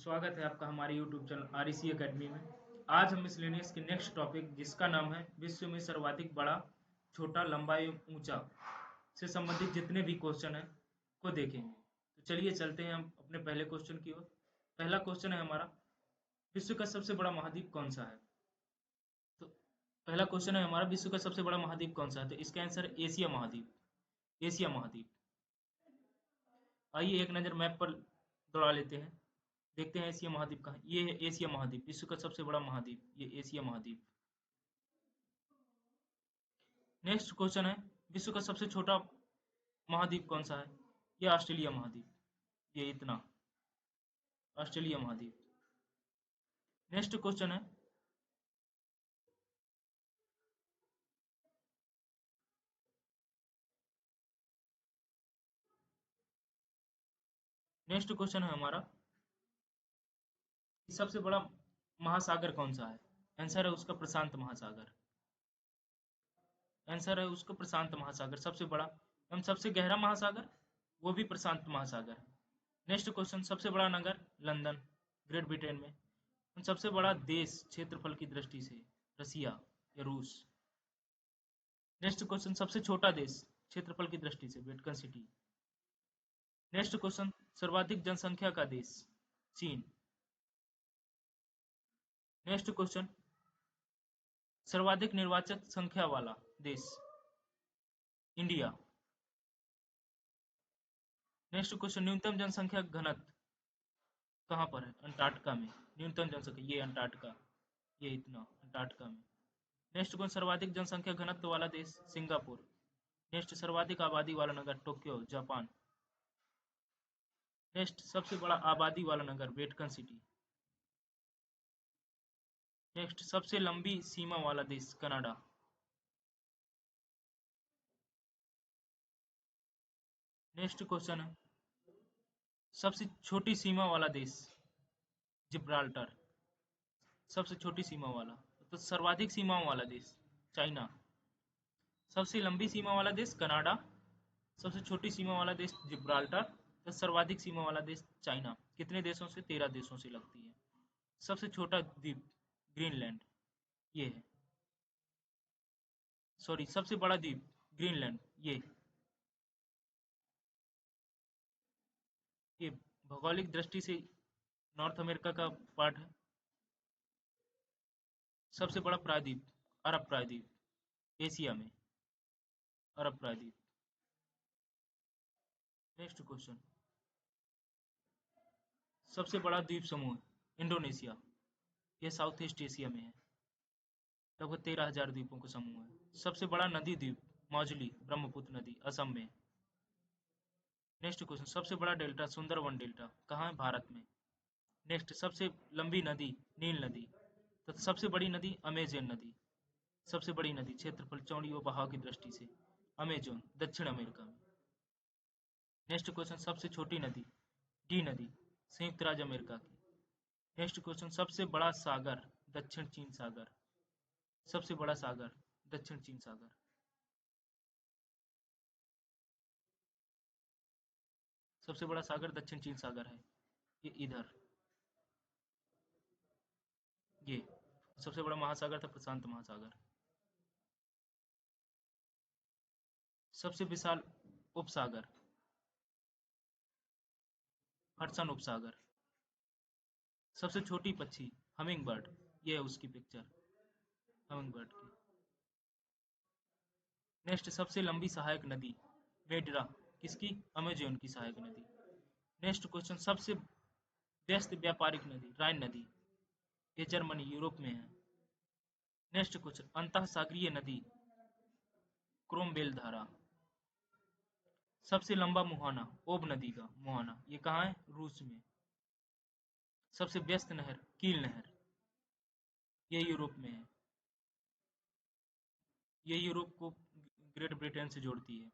स्वागत है आपका हमारे YouTube चैनल आरईसी एकेडमी में। आज हम मिसलेनियस के नेक्स्ट टॉपिक जिसका नाम है विश्व में सर्वाधिक बड़ा, छोटा, लंबा एवं ऊंचा से संबंधित जितने भी क्वेश्चन हैं को देखेंगे। तो चलिए चलते हैं हम अपने पहले क्वेश्चन की ओर। पहला क्वेश्चन है हमारा, विश्व का सबसे बड़ा महाद्वीप कौन सा है? तो पहला क्वेश्चन है हमारा, विश्व का सबसे बड़ा महाद्वीप कौन सा है? तो इसका आंसर है एशिया महाद्वीप। एशिया महाद्वीप। आइए एक नज़र मैप पर दौड़ा लेते हैं, देखते हैं एशिया महाद्वीप कहाँ। ये है एशिया महाद्वीप, विश्व का सबसे बड़ा महाद्वीप, ये एशिया महाद्वीप। नेक्स्ट क्वेश्चन है, विश्व का सबसे छोटा महाद्वीप कौन सा है? ये ऑस्ट्रेलिया महाद्वीप, ये इतना, ऑस्ट्रेलिया महाद्वीप। नेक्स्ट क्वेश्चन है, नेक्स्ट क्वेश्चन है हमारा, सबसे बड़ा महासागर कौन सा है? आंसर है उसका प्रशांत महासागर। आंसर है उसका प्रशांत महासागर, सबसे बड़ा एवं सबसे गहरा महासागर वो भी प्रशांत महासागर। नेक्स्ट क्वेश्चन, सबसे बड़ा नगर लंदन, ग्रेट ब्रिटेन में। सबसे बड़ा देश क्षेत्रफल की दृष्टि से रसिया या रूस। नेक्स्ट क्वेश्चन, सबसे छोटा देश क्षेत्रफल की दृष्टि से वेटिकन सिटी। नेक्स्ट क्वेश्चन, सर्वाधिक जनसंख्या का देश चीन। नेक्स्ट क्वेश्चन, सर्वाधिक निर्वाचक संख्या वाला देश इंडिया। नेक्स्ट क्वेश्चन, न्यूनतम जनसंख्या घनत्व कहाँ पर है? अंटार्कटिका में। न्यूनतम जनसंख्या ये अंटार्कटिका, ये इतना अंटार्कटिका में। नेक्स्ट क्वेश्चन, सर्वाधिक जनसंख्या घनत्व वाला देश सिंगापुर। नेक्स्ट, सर्वाधिक आबादी वाला नगर टोक्यो जापान। नेक्स्ट, सबसे बड़ा आबादी वाला नगर वेटिकन सिटी। नेक्स्ट, सबसे लंबी सीमा वाला देश कनाडा। नेक्स्ट क्वेश्चन है, सबसे छोटी सीमा वाला देश जिब्राल्टर, सबसे छोटी सीमा वाला। तो सर्वाधिक सीमाओं वाला देश चाइना। सबसे लंबी सीमा वाला देश कनाडा, सबसे छोटी सीमा वाला देश जिब्राल्टर, तो सर्वाधिक सीमा वाला देश चाइना। कितने देशों से? 13 देशों से लगती है। सबसे छोटा द्वीप ग्रीनलैंड, ये है। सॉरी, सबसे बड़ा द्वीप ग्रीनलैंड, ये भौगोलिक दृष्टि से नॉर्थ अमेरिका का पार्ट है। सबसे बड़ा प्रायद्वीप अरब प्रायद्वीप, एशिया में अरब प्रायद्वीप। नेक्स्ट क्वेश्चन, सबसे बड़ा द्वीप समूह इंडोनेशिया, ये साउथ ईस्ट एशिया में है। लगभग 13,000 द्वीपों का समूह है। सबसे बड़ा नदी द्वीप मौजली, ब्रह्मपुत्र नदी, असम में। नेक्स्ट क्वेश्चन, सबसे बड़ा डेल्टा सुंदरवन डेल्टा कहाँ है? भारत में। नेक्स्ट, सबसे लंबी नदी नील नदी, तो सबसे बड़ी नदी अमेजन नदी। सबसे बड़ी नदी क्षेत्रफल, चौड़ी व बहाव की दृष्टि से अमेजोन, दक्षिण अमेरिका में। नेक्स्ट क्वेश्चन, सबसे छोटी नदी डी नदी, संयुक्त राज्य अमेरिका की। नेक्स्ट क्वेश्चन, सबसे बड़ा सागर दक्षिण चीन सागर, सबसे बड़ा सागर दक्षिण चीन सागर। सबसे बड़ा सागर दक्षिण चीन सागर है, ये इधर, ये। सबसे बड़ा महासागर था प्रशांत महासागर। सबसे विशाल उपसागर हडसन उपसागर। सबसे छोटी पक्षी हमिंग बर्ड, ये है उसकी पिक्चर हमिंग बर्ड की। नेक्स्ट, सबसे लंबी सहायक नदी मेडरा, किसकी? अमेजोन की सहायक नदी। नेक्स्ट क्वेश्चन, सबसे व्यस्त व्यापारिक नदी राइन नदी, ये जर्मनी यूरोप में है। नेक्स्ट क्वेश्चन, अंतः सागरीय नदी क्रोमबेल धारा। सबसे लंबा मुहाना ओब नदी का मुहाना, ये कहाँ है? रूस में। सबसे व्यस्त नहर कील नहर, ये यूरोप में है। ये यूरोप को ग्रेट ब्रिटेन से जोड़ती है।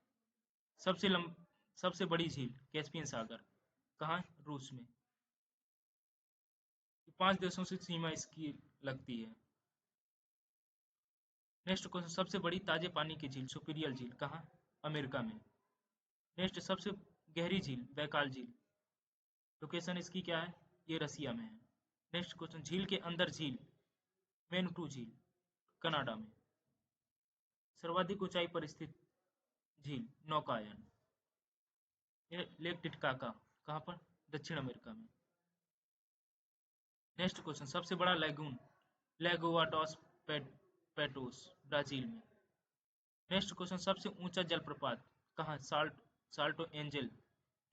सबसे बड़ी झील कैस्पियन सागर, कहाँ है? रूस में। 5 देशों से सीमा इसकी लगती है। नेक्स्ट क्वेश्चन, सबसे बड़ी ताजे पानी की झील सुपीरियल झील कहाँ? अमेरिका में। नेक्स्ट, सबसे गहरी झील बैकाल झील, लोकेशन इसकी क्या है? ये रसिया में है। नेक्स्ट क्वेश्चन, झील के अंदर झील, मेनटू झील, कनाडा में। सर्वाधिक ऊंचाई पर स्थित झील, नौकायन, ये लेक टिटकाका, कहाँ पर? दक्षिण अमेरिका में। नेक्स्ट क्वेश्चन, सबसे बड़ा लैगून, लैगोआ डॉस पेटोस, ब्राजील में। नेक्स्ट क्वेश्चन, सबसे ऊंचा जलप्रपात कहाँ? साल्टो एंजल,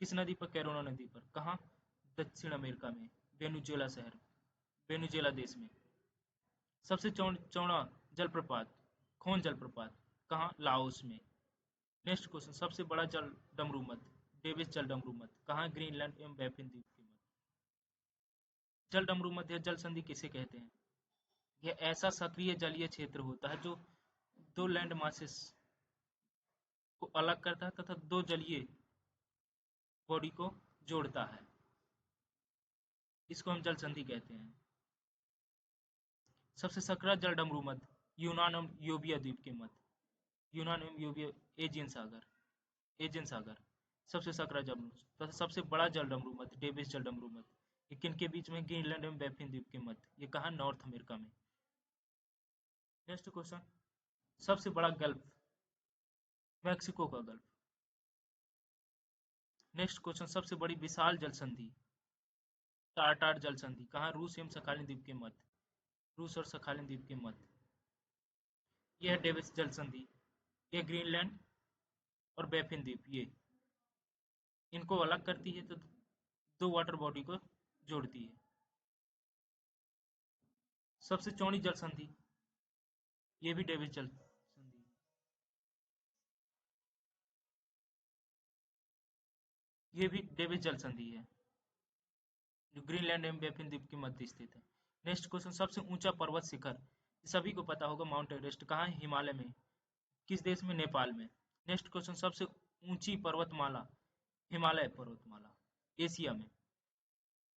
किस नदी पर? कैरोना नदी पर, कहाँ? दक्षिण अमेरिका में, वेनेजुएला शहर, वेनेजुएला देश में। सबसे चौड़ा जलप्रपात, खोन जलप्रपात, कहाँ? लाओस में। नेक्स्ट क्वेश्चन, सबसे बड़ा जल डमरू मध्य, डेविस जल डमरू मध्य, कहाँ? ग्रीनलैंड एवं बैफिन द्वीप के मध्य। जल डमरू मध्य जल संधि किसे कहते हैं? यह ऐसा सक्रिय जलीय क्षेत्र होता है जो दो लैंड मासेस को अलग करता है तथा दो जलीय बॉडी को जोड़ता है। इसको हम जल संधि कहते हैं। सबसे सकरा जल डमरू मध्य, यूनान एवं यूबिया द्वीप के मध्य, यूनान एवं यूबिया, एजियन सागर सबसे सकरा जल तथा सबसे बड़ा जल डमरू मध्य, डेविस जल डमरू मध्य, ये किनके बीच में? ग्रीनलैंड एवं बैफिन द्वीप के मध्य। ये कहा? नॉर्थ अमेरिका में। नेक्स्ट क्वेश्चन, सबसे बड़ा गल्फ, मैक्सिको का गल्फ। नेक्स्ट क्वेश्चन, सबसे बड़ी विशाल जल संधि, टाटार जल संधि, कहाँ? रूस एवं सखालिन द्वीप के मध्य, रूस और सखालिन द्वीप के मध्य। यह डेविस जल संधि, यह ग्रीनलैंड और बैफिन द्वीप, ये इनको अलग करती है तो दो वाटर बॉडी को जोड़ती है। सबसे चौड़ी जल संधि, ये भी डेविस जल संधि, ये भी डेविस जल संधि है जो ग्रीनलैंड एवं बैफिन द्वीप के मध्य स्थित है। नेक्स्ट क्वेश्चन, सबसे ऊंचा पर्वत शिखर, सभी को पता होगा, माउंट एवरेस्ट, कहाँ है? हिमालय में, किस देश में? नेपाल में। नेक्स्ट क्वेश्चन, सबसे ऊंची पर्वतमाला, हिमालय पर्वतमाला, एशिया में।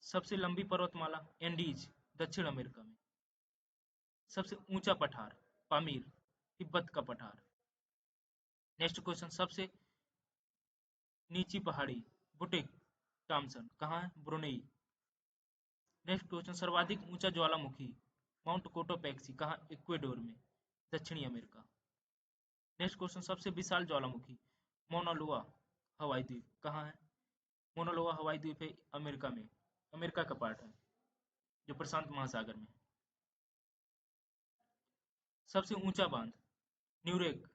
सबसे लंबी पर्वतमाला, एंडीज, दक्षिण अमेरिका में। सबसे ऊंचा पठार, पामीर, तिब्बत का पठार। नेक्स्ट क्वेश्चन, सबसे नीची पहाड़ी, बुटिक टॉमसन, कहाँ है? ब्रुनेई। नेक्स्ट क्वेश्चन, सर्वाधिक ऊंचा ज्वालामुखी, माउंट कोटोपैक्सी, कहाँ? इक्वेडोर में, दक्षिणी अमेरिका। नेक्स्ट क्वेश्चन, सबसे विशाल ज्वालामुखी, मौना लोआ हवाई द्वीप, कहाँ है? मौना लोआ हवाई द्वीप है अमेरिका में, अमेरिका का पार्ट है जो प्रशांत महासागर में। सबसे ऊंचा बांध, न्यूरेक,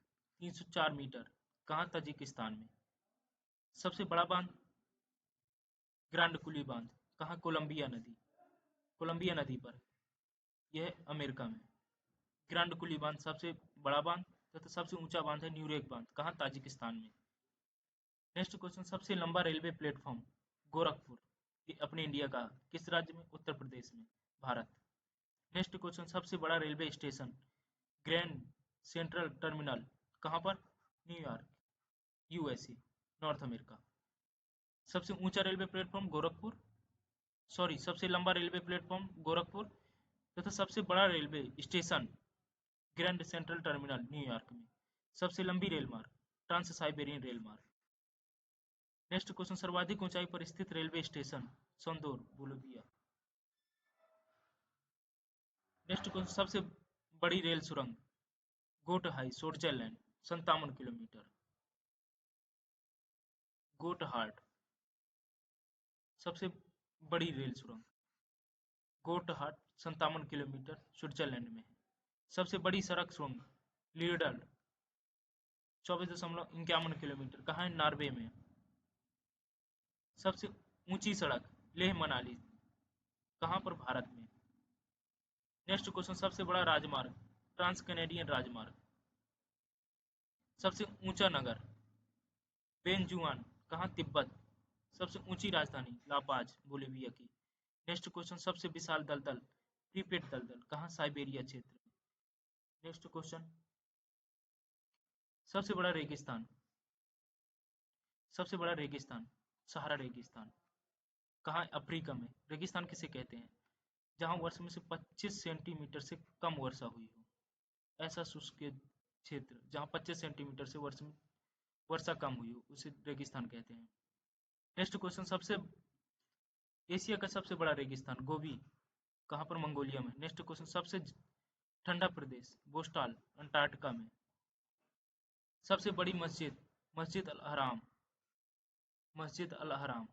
304 मीटर, कहाँ? ताजिकिस्तान में। सबसे बड़ा बांध, ग्रांड कुली बांध, कहाँ? कोलंबिया नदी पर, यह अमेरिका में। ग्रांड कुली बांध सबसे बड़ा बांध तथा सबसे ऊंचा बांध है न्यूरेक बांध, कहाँ? ताजिकिस्तान में। नेक्स्ट क्वेश्चन, सबसे लंबा रेलवे प्लेटफॉर्म, गोरखपुर, ये अपने इंडिया का, किस राज्य में? उत्तर प्रदेश में, भारत। नेक्स्ट क्वेश्चन, सबसे बड़ा railway station, Grand Central terminal, कहाँ पर? New York, USA, north America. सबसे ऊंचा रेलवे प्लेटफॉर्म गोरखपुर, सॉरी, सबसे लंबा रेलवे प्लेटफॉर्म गोरखपुर तथा सबसे बड़ा railway station Grand Central Terminal, New York में। सबसे लंबी रेल मार्ग, ट्रांस साइबेरियन रेल मार्ग। नेक्स्ट क्वेश्चन, सर्वाधिक ऊंचाई पर स्थित रेलवे स्टेशन, सोंदोर, बोलिविया। नेक्स्ट क्वेश्चन, सबसे बड़ी रेल सुरंग, Gotthard, Switzerland, 57 kilometre. Gotthard, सबसे बड़ी रेल सुरंग, गोट हार्ट, 57 किलोमीटर, स्विट्जरलैंड में है। सबसे बड़ी सड़क सुरंग, लीडल, 24.51 किलोमीटर, कहाँ है? नॉर्वे में। सबसे ऊंची सड़क, लेह मनाली, कहाँ पर? भारत में। नेक्स्ट क्वेश्चन, सबसे बड़ा राजमार्ग, ट्रांस कैनेडियन राजमार्ग। सबसे ऊंचा नगर, बेनजुआन, कहाँ? तिब्बत। सबसे ऊंची राजधानी, लापाज, बोलिविया की। नेक्स्ट क्वेश्चन, सबसे विशाल दलदल, प्रीपेड दलदल, कहाँ? साइबेरिया क्षेत्र। नेक्स्ट क्वेश्चन, सबसे बड़ा रेगिस्तान, सबसे बड़ा रेगिस्तान, सहारा रेगिस्तान, कहाँ है? अफ्रीका में। रेगिस्तान किसे कहते हैं? जहाँ वर्ष में से 25 सेंटीमीटर से कम वर्षा हुई हो, ऐसा शुष्क क्षेत्र जहाँ 25 सेंटीमीटर से वर्ष में वर्षा कम हुई हो, उसे रेगिस्तान कहते हैं। नेक्स्ट क्वेश्चन, सबसे एशिया का सबसे बड़ा रेगिस्तान गोबी कहाँ पर? मंगोलिया में। नेक्स्ट क्वेश्चन, सबसे ठंडा प्रदेश बोस्टाल अंटार्कटिका में। सबसे बड़ी मस्जिद मस्जिद अल हराम मस्जिद अल हराम।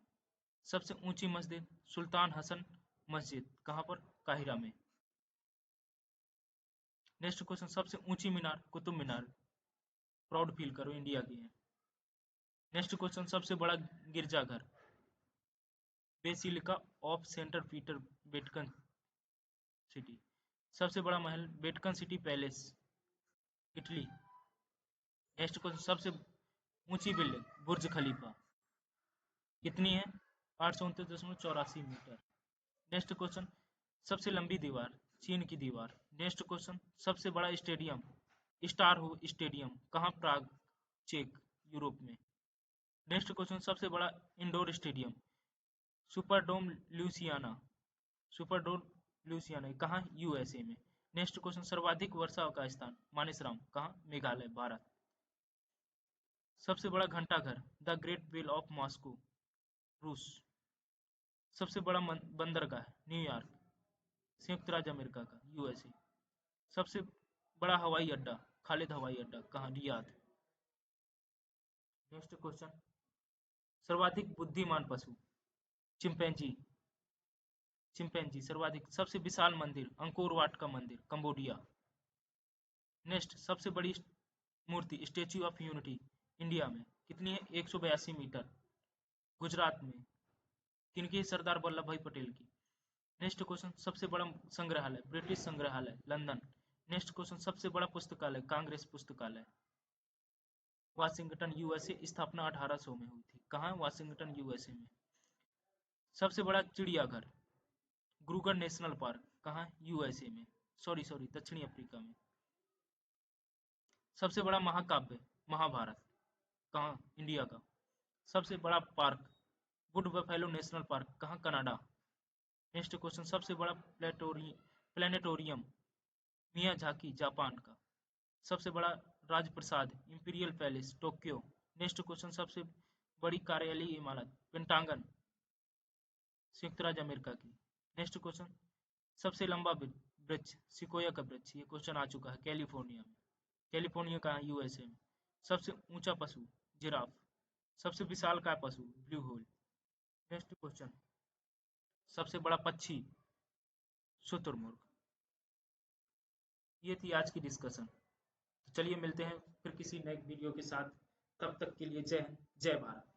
सबसे ऊंची मस्जिद सुल्तान हसन मस्जिद कहाँ पर? काहिरा में। नेक्स्ट क्वेश्चन, सबसे ऊंची मीनार कुतुब मीनार। प्राउड फील करो, इंडिया की है। नेक्स्ट क्वेश्चन, सबसे बड़ा गिरजाघर basilica of centre Peter Vatican city. सबसे बड़ा महल Vatican city palace Italy. Next question, सबसे ऊंची बिल्डिंग बुर्ज खलीफा कितनी है? 829.84 मीटर। नेक्स्ट क्वेश्चन, सबसे लंबी दीवार चीन की दीवार। नेक्स्ट क्वेश्चन, सबसे बड़ा स्टेडियम स्टार हो स्टेडियम कहाँ? प्राग चेक यूरोप में। नेक्स्ट क्वेश्चन, सबसे बड़ा indoor stadium Superdome Louisiana Superdome Louisiana कहाँ? यूएसए में। नेक्स्ट क्वेश्चन, सर्वाधिक वर्षा का स्थान मानेसराम कहाँ? मेघालय भारत। सबसे बड़ा घंटाघर the Great Bell of Moscow रूस। सबसे बड़ा बंदरगाह न्यूयॉर्क संयुक्त राज्य अमेरिका का यूएसए। सबसे बड़ा हवाई अड्डा खालिद हवाई अड्डा कहाँ? रियाद। नेक्स्ट क्वेश्चन, सर्वाधिक बुद्धिमान पशु चिंपैंजी चिंपैंजी सर्वाधिक। सबसे विशाल मंदिर अंकोर वाट का मंदिर कंबोडिया। नेक्स्ट, सबसे बड़ी मूर्ति स्टेच्यू ऑफ यूनिटी इंडिया में कितनी है? 182 मीटर गुजरात में। किनकी? सरदार वल्लभ भाई पटेल की। नेक्स्ट क्वेश्चन, सबसे बड़ा संग्रहालय ब्रिटिश संग्रहालय लंदन। नेक्स्ट क्वेश्चन, सबसे बड़ा पुस्तकालय कांग्रेस पुस्तकालय वाशिंगटन यूएसए। स्थापना 1800 में हुई थी। कहाँ? वाशिंगटन यूएसए में। सबसे बड़ा चिड़ियाघर ग्रूगर नेशनल पार्क कहाँ? यूएसए में। सॉरी दक्षिणी अफ्रीका में। सबसे बड़ा महाकाव्य महाभारत कहाँ? इंडिया का। सबसे बड़ा park Wood Buffalo National Park कहाँ? कनाडा। नेक्स्ट क्वेश्चन, सबसे बड़ा प्लेनेटोरियम मियाजाकी जापान का। सबसे बड़ा राजप्रसाद Imperial Palace Tokyo. Next question, सबसे बड़ी कार्यालयीय इमारत पेंटागन संयुक्त राज्य अमेरिका की। नेक्स्ट क्वेश्चन, सबसे लंबा वृक्ष सिकोया का वृक्ष। ये क्वेश्चन आ चुका है कैलिफोर्निया में। कैलिफोर्निया का यूएसए में। सबसे ऊंचा पशु जिराफ। सबसे विशालकाय पशु ब्लू होल। नेक्स्ट क्वेश्चन, सबसे बड़ा पक्षी शुतुरमुर्ग। ये थी आज की डिस्कशन। तो चलिए मिलते हैं फिर किसी नए वीडियो के साथ। तब तक के लिए जय हिंद जय भारत।